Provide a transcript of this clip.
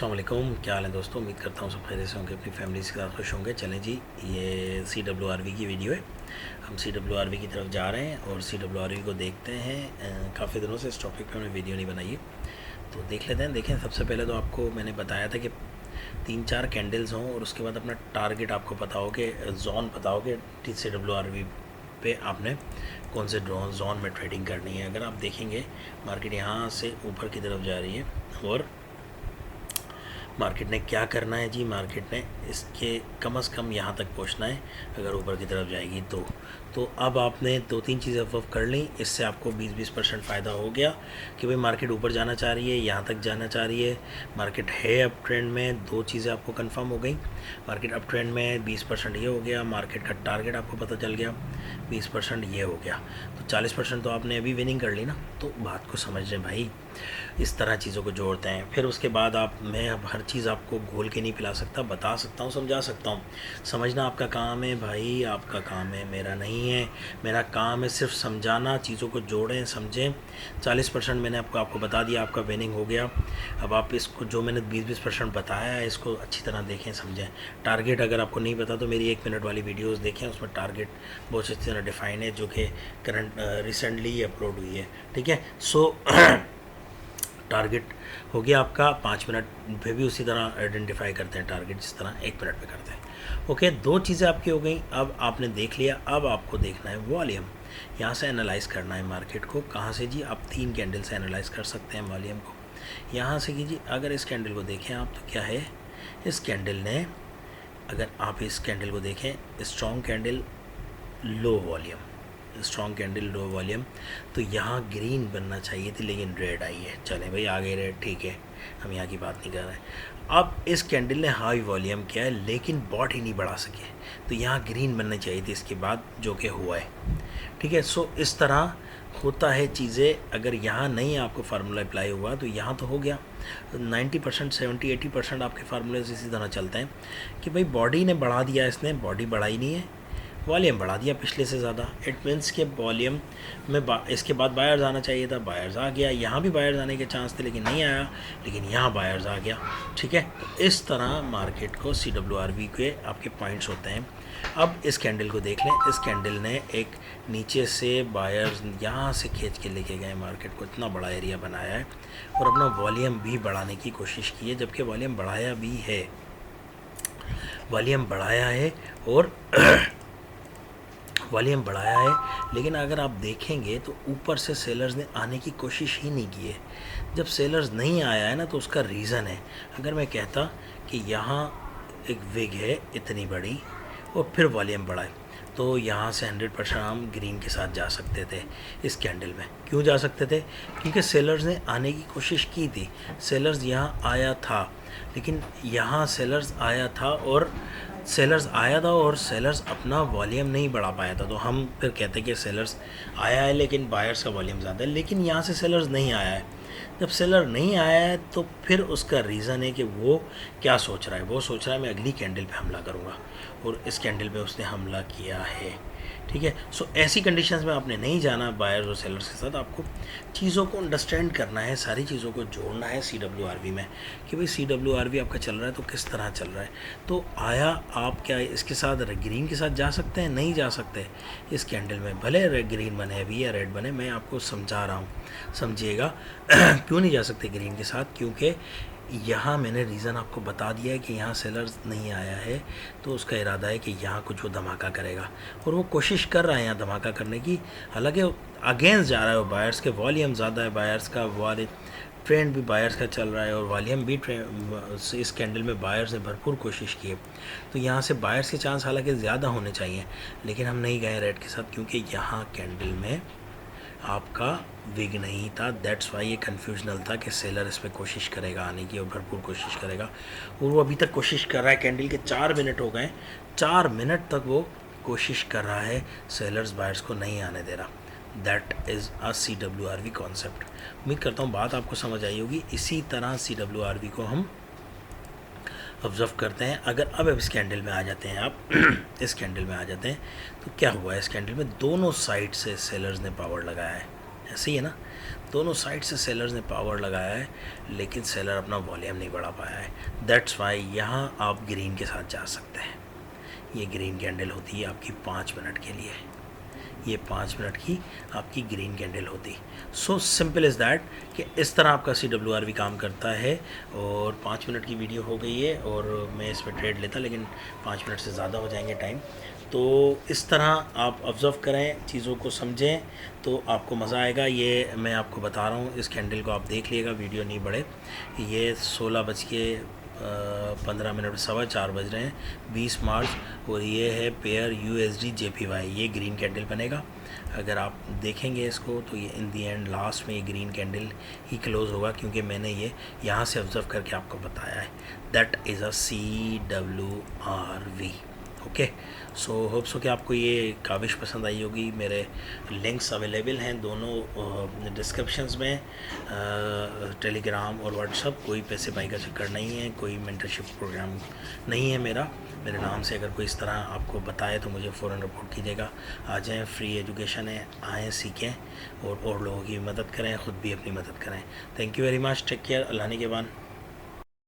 अस्सलाम वालेकुम, क्या हाल है दोस्तों। उम्मीद करता हूँ सब खैरियत से होंगे, अपनी फैमिली के साथ खुश होंगे। चलें जी, ये CWRV की वीडियो है। हम CWRV की तरफ जा रहे हैं और CWRV को देखते हैं। काफ़ी दिनों से इस टॉपिक पे हमने वीडियो नहीं बनाई है, तो देख लेते हैं। देखें, सबसे पहले तो आपको मैंने बताया था कि 3-4 कैंडल्स हों और उसके बाद अपना टारगेट आपको पता हो कि जोन पता हो कि CWRV पे आपने कौन से जोन में ट्रेडिंग करनी है। अगर आप देखेंगे, मार्केट यहाँ से ऊपर की तरफ जा रही है और मार्केट ने क्या करना है जी, मार्केट ने इसके कम से कम यहाँ तक पहुँचना है अगर ऊपर की तरफ जाएगी तो अब आपने 2-3 चीज़ें ऑब्जर्व कर ली। इससे आपको 20% फ़ायदा हो गया कि भाई मार्केट ऊपर जाना चाह रही है, यहाँ तक जाना चाह रही है, मार्केट है अप ट्रेंड में। 2 चीज़ें आपको कंफर्म हो गई। मार्केट अप ट्रेंड में 20% ये हो गया, मार्केट का टारगेट आपको पता चल गया 20% ये हो गया, तो 40% तो आपने अभी विनिंग कर ली ना। तो बात को समझ रहे भाई, इस तरह चीज़ों को जोड़ते हैं। फिर उसके बाद मैं अब हर चीज़ आपको घोल के नहीं पिला सकता, बता सकता हूँ, समझा सकता हूँ। समझना आपका काम है भाई, आपका काम है, मेरा नहीं है। मेरा काम है सिर्फ समझाना, चीज़ों को जोड़ें, समझें। 40% मैंने आपको बता दिया, आपका विनिंग हो गया। अब आप इसको जो मैंने 20% बताया है, इसको अच्छी तरह देखें, समझें। टारगेट अगर आपको नहीं पता तो मेरी 1 मिनट वाली वीडियोस देखें, उसमें टारगेट बहुत अच्छी तरह डिफाइन है, जो कि करंट रिसेंटली अपलोड हुई है। ठीक है, सो टारगेट हो गया आपका। 5 मिनट पे भी उसी तरह आइडेंटिफाई करते हैं टारगेट, जिस तरह 1 मिनट पे करते हैं। ओके, 2 चीज़ें आपकी हो गई। अब आपने देख लिया, अब आपको देखना है वॉल्यूम। यहाँ से एनालाइज करना है मार्केट को। कहाँ से जी? आप 3 कैंडल से एनालाइज कर सकते हैं वॉल्यूम को। यहाँ से कीजिए। अगर इस कैंडल को देखें आप, तो क्या है, इस कैंडल ने, अगर आप इस कैंडल को देखें, strong candle, low volume, strong candle, low volume, तो यहाँ ग्रीन बनना चाहिए थी लेकिन रेड आई है। चलें भाई, आ गई रेड, ठीक है, हम यहाँ की बात नहीं कर रहे हैं। अब इस कैंडल ने हाई वॉल्यूम किया है लेकिन बॉट ही नहीं बढ़ा सके, तो यहाँ ग्रीन बनना चाहिए थी इसके बाद, जो कि हुआ है। ठीक है, सो इस तरह होता है चीज़ें। अगर यहाँ नहीं आपको फार्मूला अप्लाई हुआ तो यहाँ तो हो गया। 90%, 70-80% आपके फार्मूले इसी तरह चलते हैं कि भाई बॉडी ने बढ़ा दिया, इसने बॉडी बढ़ाई नहीं है, वॉल्यूम बढ़ा दिया पिछले से ज़्यादा। इट मीन्स के वॉल्यूम में इसके बाद बायर्स आना चाहिए था, बायर्स आ गया। यहाँ भी बायर्स आने के चांस थे लेकिन नहीं आया, लेकिन यहाँ बायर्स आ गया। ठीक है, तो इस तरह मार्केट को CWRV के आपके पॉइंट्स होते हैं। अब इस कैंडल को देख लें। इस कैंडल ने एक नीचे से बायर्स यहाँ से खींच के लेके गए मार्केट को, इतना बड़ा एरिया बनाया है और अपना वॉल्यूम भी बढ़ाने की कोशिश की है, जबकि वॉल्यूम बढ़ाया भी है, वॉल्यूम बढ़ाया है और वॉल्यूम बढ़ाया है। लेकिन अगर आप देखेंगे तो ऊपर से सेलर्स ने आने की कोशिश ही नहीं की है। जब सेलर्स नहीं आया है ना, तो उसका रीज़न है। अगर मैं कहता कि यहाँ एक विग है इतनी बड़ी और फिर वॉल्यूम बढ़ाए, तो यहाँ से 100% हम ग्रीन के साथ जा सकते थे इस कैंडल में। क्यों जा सकते थे? क्योंकि सेलर्स ने आने की कोशिश की थी। सेलर्स यहाँ आया था, लेकिन यहाँ सेलर्स आया था और सेलर्स अपना वॉल्यूम नहीं बढ़ा पाया था। तो हम फिर कहते कि सेलर्स आया है लेकिन बायर्स का वॉल्यूम ज़्यादा है, लेकिन यहाँ से सेलर्स नहीं आया है। जब सेलर नहीं आया है तो फिर उसका रीज़न है कि वो क्या सोच रहा है। वो सोच रहा है मैं अगली कैंडल पे हमला करूँगा, और इस कैंडल पे उसने हमला किया है। ठीक है, सो ऐसी कंडीशंस में आपने नहीं जाना बायर्स और सेलर्स के साथ। आपको चीज़ों को अंडरस्टैंड करना है, सारी चीज़ों को जोड़ना है CWRV में, कि भाई CWRV आपका चल रहा है तो किस तरह चल रहा है। तो आया, आप क्या इसके साथ ग्रीन के साथ जा सकते हैं? नहीं जा सकते इस कैंडल में, भले ग्रीन बने अभी या रेड बने। मैं आपको समझा रहा हूँ, समझिएगा। क्यों नहीं जा सकते ग्रीन के साथ? क्योंकि यहाँ मैंने रीज़न आपको बता दिया है कि यहाँ सेलर्स नहीं आया है, तो उसका इरादा है कि यहाँ कुछ वो धमाका करेगा, और वो कोशिश कर रहा है यहाँ धमाका करने की। हालांकि अगेंस्ट जा रहा है वो बायर्स के, वॉल्यूम ज़्यादा है बायर्स का, ट्रेंड भी बायर्स का चल रहा है और वॉल्यूम भी इस कैंडल में बायर्स ने भरपूर कोशिश की है। तो यहाँ से बायर्स के चांस हालांकि ज़्यादा होने चाहिए, लेकिन हम नहीं गए रेड के साथ, क्योंकि यहाँ कैंडल में आपका विग नहीं था। दैट्स वाई ये कन्फ्यूजनल था कि सेलर इस पर कोशिश करेगा आने की, और भरपूर कोशिश करेगा, और वो अभी तक कोशिश कर रहा है। कैंडल के 4 मिनट हो गए, 4 मिनट तक वो कोशिश कर रहा है, सेलर्स बायर्स को नहीं आने दे रहा। That is a CWRV concept. उम्मीद करता हूँ बात आपको समझ आई होगी। इसी तरह CWRV को हम ऑब्ज़र्व करते हैं। अगर अब इस कैंडल में आ जाते हैं आप इस कैंडल में आ जाते हैं, तो क्या हुआ है इस कैंडल में? दोनों साइड से सेलर्स ने पावर लगाया है ऐसे ही है ना, दोनों साइड से सेलर्स ने पावर लगाया है, लेकिन सेलर अपना वॉल्यूम नहीं बढ़ा पाया है। दैट्स वाई यहाँ आप ग्रीन के साथ जा सकते हैं। ये ग्रीन कैंडल होती है आपकी 5 मिनट के लिए, ये 5 मिनट की आपकी ग्रीन कैंडल होती। सो सिंपल इज़ दैट कि इस तरह आपका CWRV काम करता है। और 5 मिनट की वीडियो हो गई है और मैं इस पर ट्रेड लेता, लेकिन 5 मिनट से ज़्यादा हो जाएंगे टाइम। तो इस तरह आप ऑब्ज़र्व करें, चीज़ों को समझें, तो आपको मज़ा आएगा। ये मैं आपको बता रहा हूँ, इस कैंडल को आप देख लीजिएगा, वीडियो नहीं बढ़े। ये 16:15 4:15 बज रहे हैं, 20 मार्च, और ये है पेयर USD JPY। ये ग्रीन कैंडल बनेगा। अगर आप देखेंगे इसको तो ये इन दी एंड लास्ट में ये ग्रीन कैंडल ही क्लोज़ होगा, क्योंकि मैंने ये यहाँ से ऑब्ज़र्व करके आपको बताया है। That is a CWRV। Okay, so hope so कि आपको ये काविश पसंद आई होगी। मेरे लिंक्स अवेलेबल हैं दोनों डिस्क्रिप्शंस में, टेलीग्राम और व्हाट्सअप। कोई पैसे पाई का चक्कर नहीं है, कोई मेंटरशिप प्रोग्राम नहीं है मेरा। मेरे नाम से अगर कोई इस तरह आपको बताए तो मुझे फ़ौरन रिपोर्ट कीजिएगा। आ जाएँ, फ्री एजुकेशन है, आएँ, सीखें और लोगों की मदद करें, ख़ुद भी अपनी मदद करें। Thank you very much, take care, अल्लाह ने के बाद।